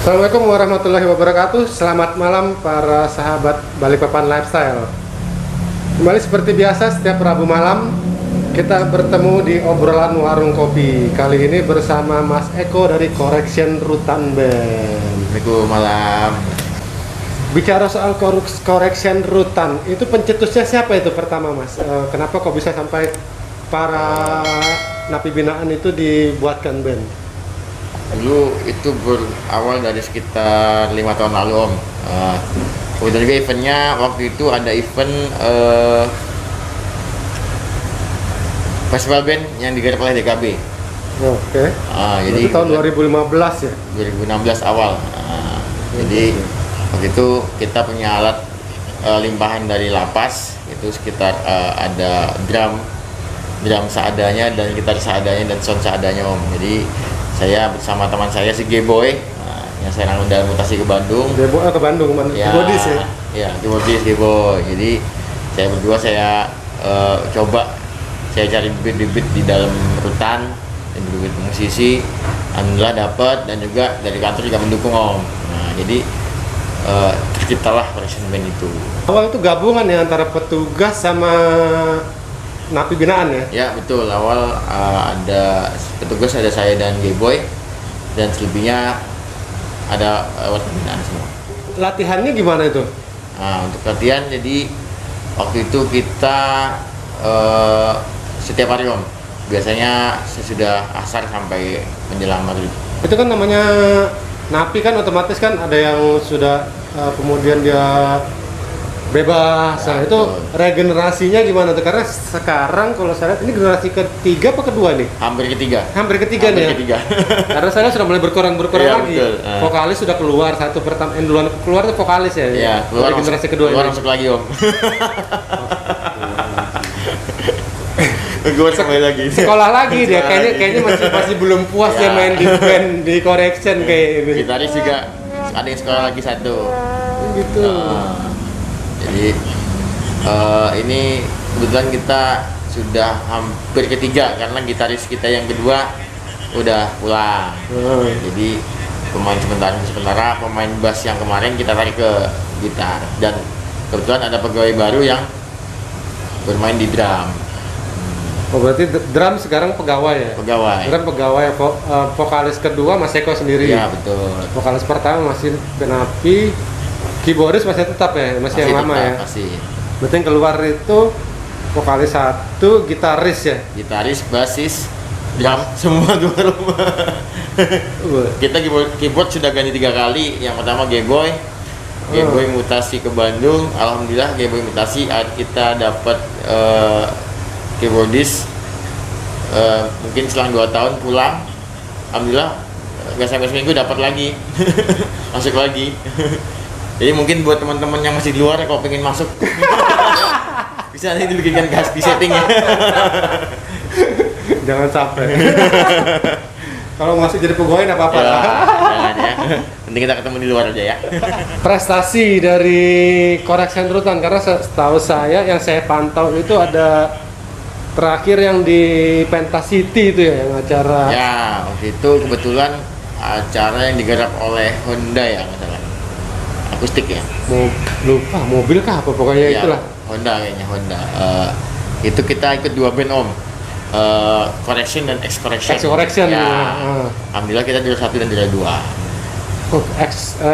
Assalamualaikum warahmatullahi wabarakatuh. Selamat malam para sahabat Balikpapan Lifestyle. Kembali seperti biasa setiap Rabu malam kita bertemu di obrolan warung kopi. Kali ini bersama Mas Eko dari Correction Rutan Band. Assalamualaikum malam. Bicara soal Correction Rutan, itu pencetusnya siapa itu pertama Mas? Kenapa kok bisa sampai para napi binaan itu dibuatkan band? Dulu itu berawal dari sekitar 5 tahun lalu Om. Udah juga eventnya waktu itu ada event festival band yang digarap oleh DKB. Oke. Jadi itu tahun 2015 ya? 2016 awal. Jadi waktu itu kita punya alat limpahan dari lapas, itu sekitar ada drum seadanya dan gitar seadanya dan sound seadanya Om. Jadi saya bersama teman saya si G-Boy yang sekarang udah mutasi ke Bandung. G-Boy ke Bandung, ya, G-Bodis ya? Iya, G-Boy. Jadi saya berdua coba saya cari bibit-bibit di dalam rutan dan bibit musisi. Alhamdulillah dapat, dan juga dari kantor juga mendukung Om. Nah, jadi terciptalah Correction Band itu. Awal itu gabungan ya antara petugas sama napi binaan ya? Ya betul, awal ada petugas, ada saya dan G-Boy, dan selebihnya ada warga binaan semua. Latihannya gimana itu? Nah, untuk latihan jadi waktu itu kita setiap hari Om, biasanya sesudah asar sampai menjelang maghrib. Itu kan namanya napi kan, otomatis kan ada yang sudah kemudian dia bebas. Nah, itu regenerasinya gimana tuh? Karena sekarang kalau saya lihat ini generasi ketiga apa kedua nih? Hampir ketiga nih ya? Karena saya sudah mulai berkurang ya, lagi. Betul. Vokalis sudah keluar, satu pertama duluan keluar itu vokalis ya? Iya, keluar generasi kedua keluar ini. masuk lagi Om. Gue kembali lagi. Sekolah lagi dia, kayaknya masih belum puas dia main di band di Correction kayak ini. Gitaris juga ada yang sekolah lagi satu. Gitu. Jadi ini kebetulan kita sudah hampir ketiga karena gitaris kita yang kedua udah pulang. Jadi pemain sementara pemain bass yang kemarin kita tarik ke gitar, dan kebetulan ada pegawai baru yang bermain di drum. Oh, berarti drum sekarang pegawai ya? Pegawai. Vokalis kedua Mas Eko sendiri. Iya betul. Vokalis pertama masih Penapi. Keyboardis masih tetap ya? Masih yang lama ya? Masih. Berarti yang keluar itu vokalis satu, gitaris ya? Gitaris, bassis, drum, semua dua rumah. Kita keyboard sudah ganti 3 kali. Yang pertama G-Boy mutasi ke Bandung. Alhamdulillah G-Boy mutasi, kita dapat keyboardis mungkin selang 2 tahun pulang. Alhamdulillah nggak sampai seminggu dapat lagi. Masuk lagi. Jadi mungkin buat teman-teman yang masih di luar kalau pengen masuk bisa nanti dibikinkan gas di setting ya. Jangan sampai. Kalau masih jadi pegawai nggak apa-apa. Ya, jangan ya. Nanti kita ketemu di luar aja ya. Prestasi dari Correction Rutan, karena setahu saya yang saya pantau itu ada terakhir yang di Pentas City itu ya, yang acara. Ya, waktu itu kebetulan acara yang digarap oleh Honda ya, nggak salah. Akustik ya. Lupa mobil kah apa pokoknya Ya, itulah. Honda kayaknya Honda. Itu kita ikut 2 band Om. Correction dan X-Correction. X-Correction. Ya. Ya. Alhamdulillah kita juara 1 dan juara 2. Oh,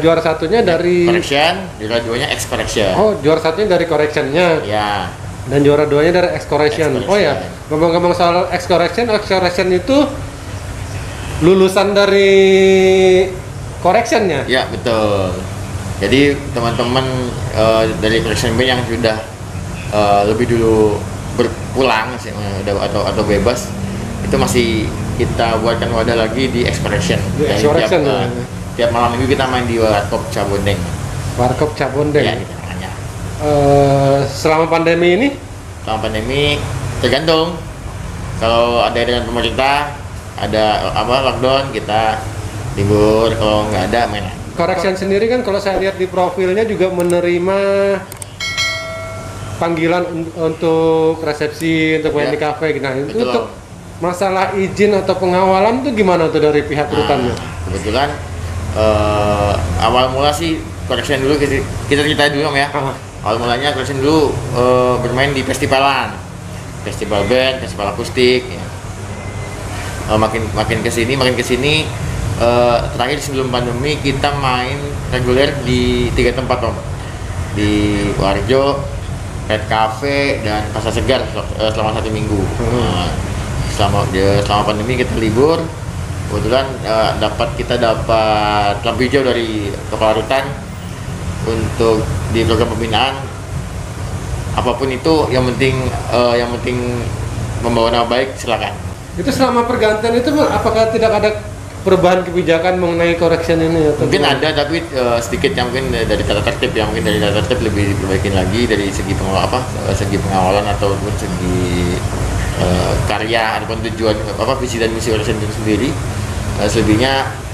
juara satunya dari Correction, juara 2-nya X-Correction. Oh, juara satunya dari Correction-nya. Ya. Dan juara 2-nya dari X-Correction. Oh ya, ngomong-ngomong soal X-Correction itu lulusan dari Correction-nya? Ya, betul. Jadi teman-teman dari Correction Band yang sudah lebih dulu berpulang atau bebas, itu masih kita buatkan wadah lagi di X-Correction. Tiap malam minggu kita main di Warkop Cabondeng. Warkop Cabondeng. Ya, gitu namanya. Selama pandemi ini? Selama pandemi tergantung. Kalau ada dengan pemerintah, ada lockdown, kita libur. Kalau nggak ada, main. Correction sendiri kan kalau saya lihat di profilnya juga menerima panggilan untuk resepsi, untuk main di kafe gitu. Nah, itu untuk masalah izin atau pengawalan tuh gimana tuh dari pihak rutannya? Kebetulan awal mula sih Correction dulu kita cerita dulu Om ya. Awal mulanya Correction dulu bermain di festival band, festival akustik ya. Makin kesini terakhir sebelum pandemi kita main reguler di 3 tempat Om, di Warjo, Red Cafe, dan Pasar Segar selama 1 minggu. Selama pandemi kita libur, kebetulan kita dapat lampu hijau dari Kepala Rutan untuk di program pembinaan. Apapun itu yang penting membawa nama baik, silakan. Itu selama pergantian itu apakah tidak ada perubahan kebijakan mengenai Correction ini? Mungkin ada, tapi sedikit yang mungkin dari tata tertib lebih diperbaikin lagi dari segi pengawalan ataupun segi karya ataupun tujuan visi dan misi Correction itu sendiri. Selebihnya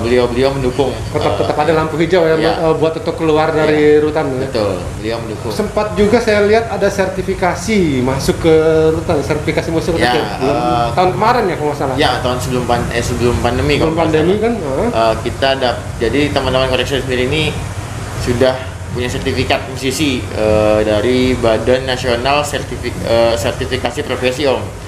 beliau mendukung. Tetap ada lampu hijau buat untuk keluar dari rutan. Betul, beliau mendukung. Sempat juga saya lihat ada sertifikasi masuk ke rutan, sertifikasi masuk ke tahun kemarin ya kalau nggak salah. Ya, tahun sebelum pandemi. Sebelum pandemi kan. Jadi teman-teman Correction sendiri ini sudah punya sertifikat musisi dari Badan Nasional Sertifikasi Profesi Om.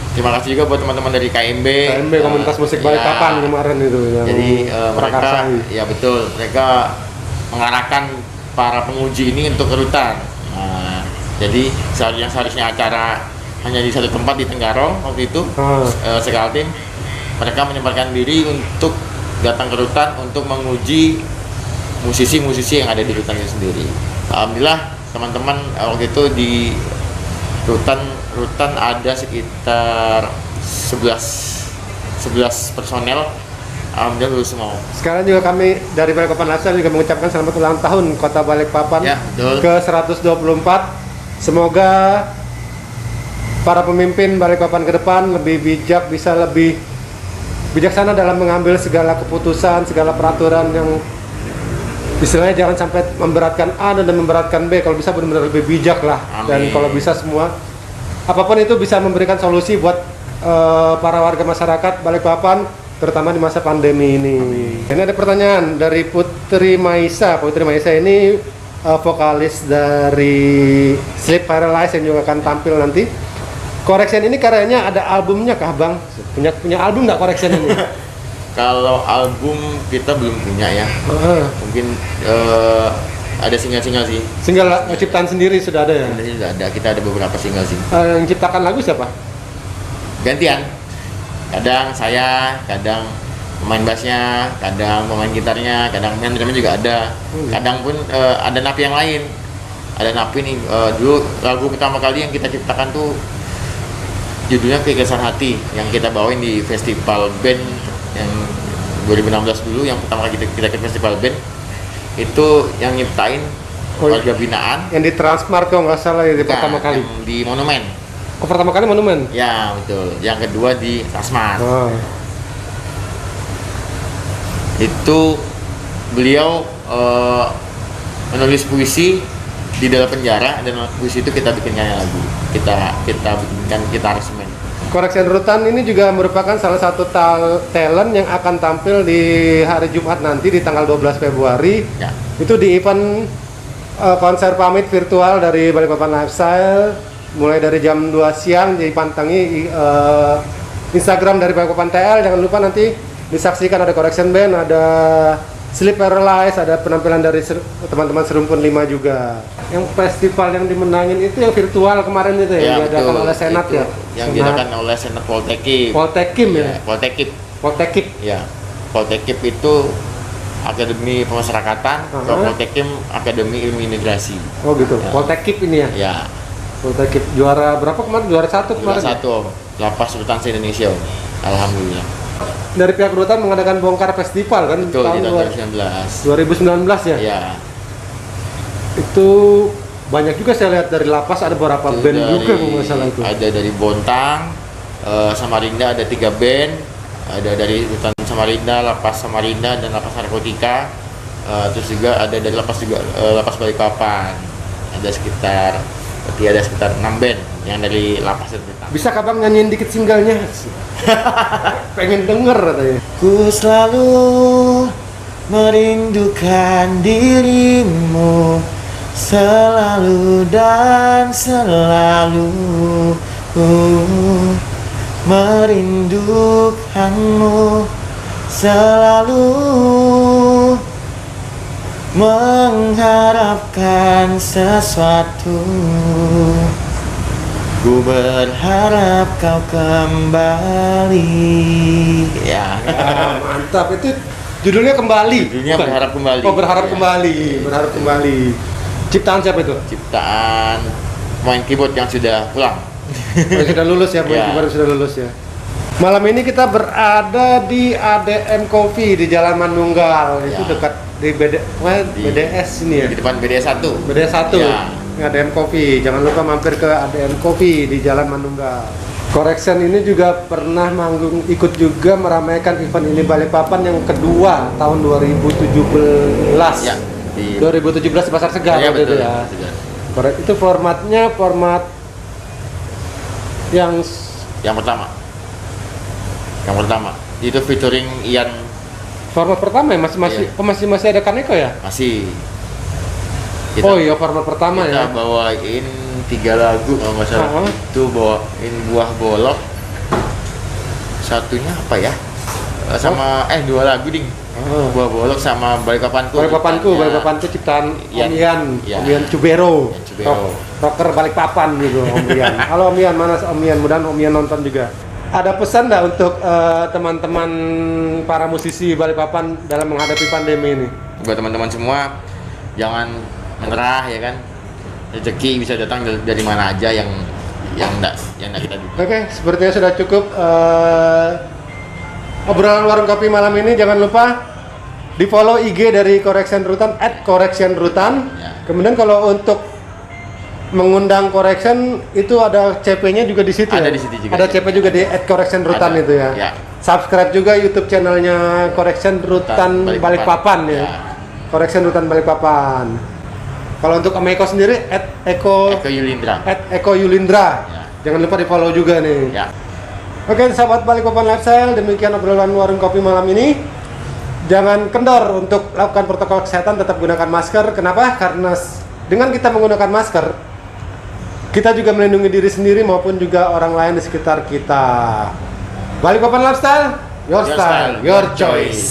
Terima kasih juga buat teman-teman dari KMB Komunitas Musik Balikpapan kemarin itu yang jadi mereka mengarahkan para penguji ini untuk ke rutan. Jadi seharusnya acara hanya di satu tempat di Tenggarong waktu itu, Sekaltim, mereka menyempatkan diri untuk datang ke rutan untuk menguji musisi-musisi yang ada di rutan itu sendiri. Alhamdulillah teman-teman waktu itu di rutan ada sekitar 11 personel. Alhamdulillah lulus semua. Sekarang juga kami dari Balikpapan Lifestyle juga mengucapkan selamat ulang tahun Kota Balikpapan ke 124. Semoga para pemimpin Balikpapan ke depan lebih bijak, bisa lebih bijaksana dalam mengambil segala keputusan, segala peraturan yang istilahnya jangan sampai memberatkan A dan memberatkan B. Kalau bisa benar-benar lebih bijak lah. Amin. Dan kalau bisa semua apapun itu bisa memberikan solusi buat para warga masyarakat Balikpapan, terutama di masa pandemi ini. Amin. Ini ada pertanyaan dari Putri Maisa. Putri Maisa ini vokalis dari Sleep Paralyzed yang juga akan tampil nanti. Correction ini karyanya ada albumnya kah Bang? Punya album nggak Correction ini? Kalau album kita belum punya ya. Mungkin ada single sih. Single ciptaan sendiri sudah ada ya? Sudah ada, kita ada beberapa single sih. Yang ciptakan lagu siapa? Gantian. Kadang saya, kadang pemain bassnya, kadang pemain gitarnya, kadang main drumnya juga ada. Kadang pun ada napi yang lain. Ada napi nih, dulu lagu pertama kali yang kita ciptakan tuh judulnya Keikhlasan Hati, yang kita bawain di festival band yang 2016 dulu, yang pertama kali kita ke festival band itu yang nyiptain warga binaan yang di Transmart kalau nggak salah ya, pertama kali di Monumen. Pertama kali Monumen? Ya betul, yang kedua di Transmart. Itu beliau menulis puisi di dalam penjara, dan puisi itu kita bikinkan lagu, kita bikinkan, kita aransemen. Correction Rutan ini juga merupakan salah satu talent yang akan tampil di hari Jumat nanti di tanggal 12 Februari. Ya. Itu di event konser pamit virtual dari Balikpapan Lifestyle, mulai dari jam 2 siang. Dipantangi Instagram dari Balikpapan TL. Jangan lupa nanti disaksikan, ada Correction Band, ada Sleep Paralyzed, ada penampilan dari teman-teman Serumpun 5 juga. Yang festival yang dimenangin itu yang virtual kemarin itu ya, yang diadakan oleh Senat ya? Yang diadakan oleh Senat Poltekim. Poltekim ya? Poltekip. Ya, Poltekip itu Akademi Pemasyarakatan, kalau Poltekim Akademi Ilmu Integrasi. Oh gitu, ya. Poltekip ini ya? Ya. Poltekip juara berapa kemarin? Juara 1 kemarin? Juara 1 Om, Lapas Rutan se-Indonesia Om. Alhamdulillah. Dari pihak Rutan mengadakan bongkar festival kan? Betul, tahun 2019 ya? Ya. Itu banyak juga saya lihat dari Lapas, ada beberapa band juga kalau nggak salah itu. Ada dari Bontang, Samarinda ada 3 band, ada dari Rutan Samarinda, Lapas Samarinda, dan Lapas Narkotika. Terus juga ada dari Lapas Balikpapan, ada sekitar Berarti ada sekitar 6 band yang dari lapas itu. Bisa kabang nyanyiin dikit singlenya? Pengen denger katanya. Ku selalu merindukan dirimu, selalu dan selalu merindukanmu, selalu mengharapkan sesuatu. Ku berharap kau kembali. Ya, Mantap. Itu judulnya Kembali. Judulnya bukan? Berharap Kembali. Oh, Berharap Ya. Kembali. Berharap Kembali. Ciptaan siapa itu? Ciptaan pemain keyboard yang sudah pulang. Oh, sudah lulus ya, Ya. baru sudah lulus ya. Malam ini kita berada di ADM Coffee di Jalan Manunggal. Itu Ya. dekat di BDS ini ya. Di depan BDS 1. BDS 1. Ya. Ini ADM Coffee. Jangan lupa mampir ke ADM Coffee di Jalan Manunggal. Correction ini juga pernah manggung, ikut juga meramaikan event ini Balikpapan yang kedua tahun 2017. Ya, di 2017 di Pasar Segar Ya, waktu itu betul. ya. Itu formatnya format yang Yang pertama. Itu featuring Ian. format pertama ya, masih ada Kaneko ya? Masih. Oh iya, format pertama kita ya. bawain 3 lagu kalau nggak salah. Itu bawain Buah Bolok. Satunya apa ya? Sama 2 lagu ding. Buah Bolok sama Balikpapanku. Balikpapanku ciptaan Om Ian, Ya. Om Ian Cubero. Ian Cubero. Rocker Balikpapan gitu Om Ian. Halo Om Ian, mana Om Ian? Mudah-mudahan Om Ian nonton juga. Ada pesan nggak untuk teman-teman para musisi Balikpapan dalam menghadapi pandemi ini? Buat teman-teman semua, jangan menyerah ya kan. Rezeki bisa datang dari mana aja yang enggak kita duga. Oke, sepertinya sudah cukup obrolan warung kopi malam ini. Jangan lupa di follow IG dari Correction Rutan @correctionrutan. Ya. Kemudian kalau untuk mengundang Correction itu ada CP-nya juga di situ. Ada ya? di situ juga. Ada CP juga di @correctionrutan Ada. itu ya. Ya. Subscribe juga YouTube channelnya Correction Rutan Balikpapan ya. Ya. Correction Rutan Balikpapan. Kalau untuk Om Eko sendiri Eko Yulindra. @Eko Yulindra. Ya. Jangan lupa di follow juga nih. Ya. Oke, sahabat Balikpapan Lifestyle, demikian obrolan warung kopi malam ini. Jangan kendor untuk lakukan protokol kesehatan, tetap gunakan masker. Kenapa? Karena dengan kita menggunakan masker, kita juga melindungi diri sendiri maupun juga orang lain di sekitar kita. Balikpapan Lifestyle, your style, your choice.